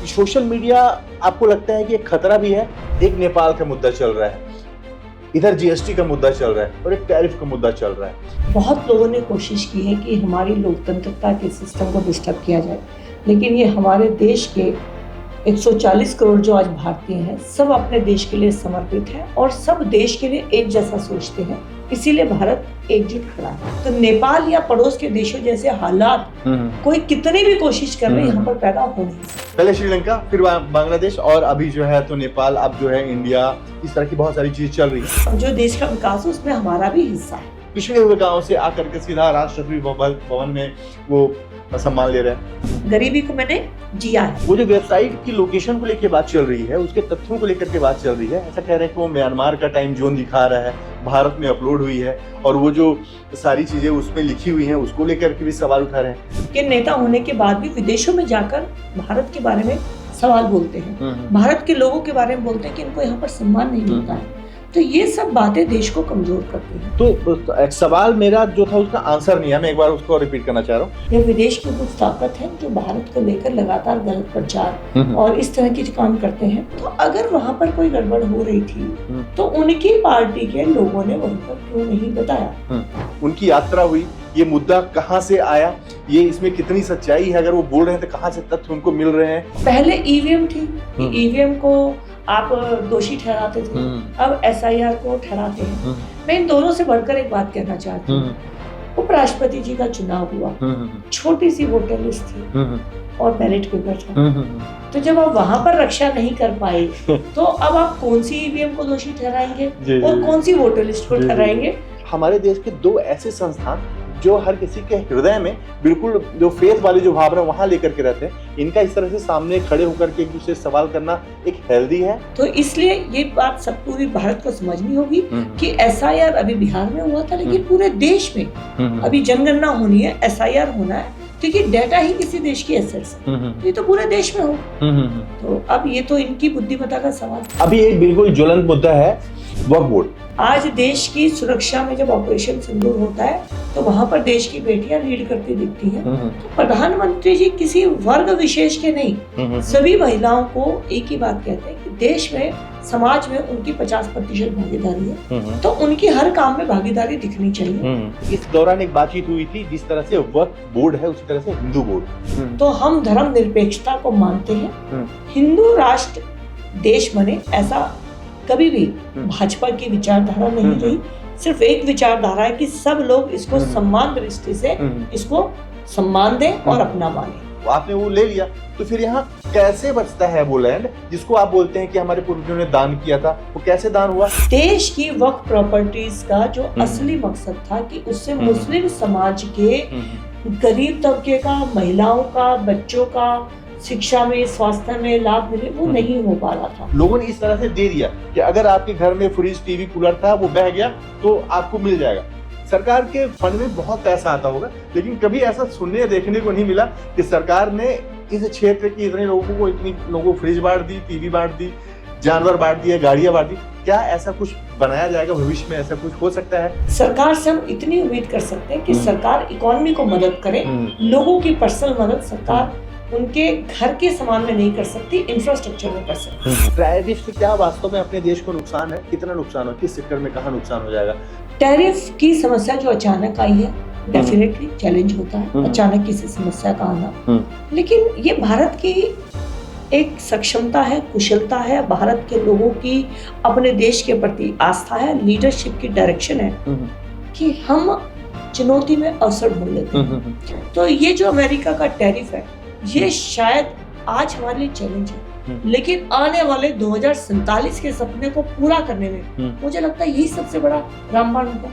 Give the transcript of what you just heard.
Social media आपको लगता है कि एक खतरा भी है? एक नेपाल का मुद्दा चल रहा है, इधर जीएसटी का मुद्दा चल रहा है और एक टैरिफ का मुद्दा चल रहा है। बहुत लोगों ने कोशिश की है कि हमारी लोकतंत्रता के सिस्टम को डिस्टर्ब किया जाए, लेकिन ये हमारे देश के 140 करोड़ जो आज भारतीय हैं, सब अपने देश के लिए समर्पित हैं और सब देश के लिए एक जैसा सोचते हैं, इसीलिए भारत एकजुट खड़ा है। तो नेपाल या पड़ोस के देशों जैसे हालात कोई कितनी भी कोशिश कर रहे यहाँ पर पैदा हो नहीं सकते। पहले श्रीलंका, फिर बांग्लादेश और अभी जो है तो नेपाल, अब जो है इंडिया, इस तरह की बहुत सारी चीज चल रही है। जो देश का विकास है उसमें हमारा भी हिस्सा है। पिछड़े हुए गांव से आकर के सीधा राष्ट्रपति भवन में वो सम्मान ले रहे हैं। गरीबी को मैंने जिया है। वो जो वेबसाइट की लोकेशन को लेकर बात चल रही है, उसके तथ्यों को लेकर के बात चल रही है, ऐसा कह रहे हैं कि वो म्यांमार का टाइम जोन दिखा रहा है, भारत में अपलोड हुई है और वो जो सारी चीजें उसमें लिखी हुई हैं उसको लेकर के भी सवाल उठा रहे हैं। कि नेता होने के बाद भी विदेशों में जाकर भारत के बारे में सवाल बोलते हैं, भारत के लोगों के बारे में बोलते हैं कि इनको यहाँ पर सम्मान नहीं मिलता है। तो ये सब बातें देश को कमजोर करती हैं। तो एक सवाल मेरा जो था उसका आंसर नहीं है, मैं एक बार उसको रिपीट करना चाह रहा हूँ। ये विदेश की कुछ ताकत है जो भारत को लेकर लगातार गलत प्रचार और इस तरह के काम करते हैं। तो अगर वहाँ पर कोई गड़बड़ हो रही थी तो उनकी पार्टी के लोगों ने वहीं पर क्यों नहीं बताया? उनकी यात्रा हुई, ये मुद्दा कहाँ से आया, ये इसमें कितनी सच्चाई है, अगर वो बोल रहे हैं तो कहाँ से तथ्य उनको मिल रहे हैं? पहले ईवीएम थी, ईवीएम को आप दोषी ठहराते थे, अब एसआईआर को ठहराते हैं। मैं इन दोनों से बढ़कर एक बात कहना चाहती हूँ। उपराष्ट्रपति जी का चुनाव हुआ, छोटी सी वोटर लिस्ट थी और बैलेट पेपर था। तो जब आप वहां पर रक्षा नहीं कर पाए तो अब आप कौन सी ईवीएम को दोषी ठहराएंगे और कौन सी वोटर लिस्ट को ठहराएंगे? हमारे देश के दो ऐसे संस्थान जो हर किसी के हृदय में बिल्कुल जो फेथ वाली जो भावना वहां लेकर के रहते हैं, इनका इस तरह से सामने खड़े होकर के एक दूसरे से सवाल करना एक हेल्दी है। तो इसलिए ये बात सब पूरी भारत को समझनी होगी कि एसआईआर अभी बिहार में हुआ था, लेकिन पूरे देश में अभी जनगणना होनी है, एसआईआर होना है, क्योंकि डेटा ही किसी देश की एसेट्स है। ये तो पूरे देश में हो। तो अब ये तो इनकी बुद्धिमत्ता का सवाल। अभी एक बिल्कुल ज्वलंत मुद्दा है वक्फ बोर्ड। आज देश की सुरक्षा में जब ऑपरेशन सिंदूर होता है तो वहां पर देश की बेटियां लीड करती दिखती हैं। तो प्रधानमंत्री जी किसी वर्ग विशेष के नहीं, सभी महिलाओं को एक ही बात कहते हैं कि देश में, समाज में उनकी 50% भागीदारी है, तो उनकी हर काम में भागीदारी दिखनी चाहिए। इस दौरान एक बातचीत हुई थी, जिस तरह से वक्फ बोर्ड है उसी तरह से हिंदू बोर्ड। तो हम धर्म निरपेक्षता को मानते हैं। हिंदू राष्ट्र देश बने ऐसा कभी भी भाजपा की विचारधारा नहीं रही। सिर्फ एक विचारधारा है कि सब लोग इसको सम्मान दृष्टि से इसको सम्मान दें और अपना माने। आपने वो ले लिया, तो फिर यहाँ कैसे बचता है वो लैंड जिसको आप बोलते हैं कि हमारे पूर्वजों ने दान किया था? वो कैसे दान हुआ? देश की वक्फ प्रॉपर्टीज का जो असली मकसद था कि उससे मुस्लिम समाज के गरीब तबके का, महिलाओं का, बच्चों का शिक्षा में, स्वास्थ्य में लाभ मिले, वो नहीं हो पा रहा था। लोगों ने इस तरह से दे दिया कि अगर आपके घर में फ्रिज, टीवी, कूलर था, वो बह गया तो आपको मिल जाएगा। सरकार के फंड में बहुत पैसा आता होगा, लेकिन कभी ऐसा सुनने देखने को नहीं मिला कि सरकार ने इस क्षेत्र के इतने लोगों को, इतनी लोगों को फ्रिज बांट दी, टीवी बांट दी, जानवर बांट दिए, गाड़ियां बांट दी। क्या ऐसा कुछ बनाया जाएगा भविष्य में? ऐसा कुछ हो सकता है? सरकार से हम इतनी उम्मीद कर सकते हैं कि सरकार इकोनॉमी को मदद करे, लोगों की पर्सनल मदद सरकार उनके घर के सामान में नहीं कर सकती, इंफ्रास्ट्रक्चर में कर सकती। टैरिफ से क्या वास्तव में अपने देश को नुकसान है? कितना नुकसान हो, किस सेक्टर में कहाँ नुकसान हो जाएगा? टैरिफ की समस्या जो अचानक आई है, डेफिनेटली चैलेंज होता है अचानक किसी समस्या का आना, लेकिन ये भारत की एक सक्षमता है, कुशलता है, भारत के लोगों की अपने देश के प्रति आस्था है, लीडरशिप की डायरेक्शन है कि हम चुनौती में अवसर ढूंढ लेते हैं। तो ये जो अमेरिका का टैरिफ है, ये शायद आज हमारे लिए चैलेंज है, लेकिन आने वाले 2047 के सपने को पूरा करने में मुझे लगता है यही सबसे बड़ा रामबाण होगा।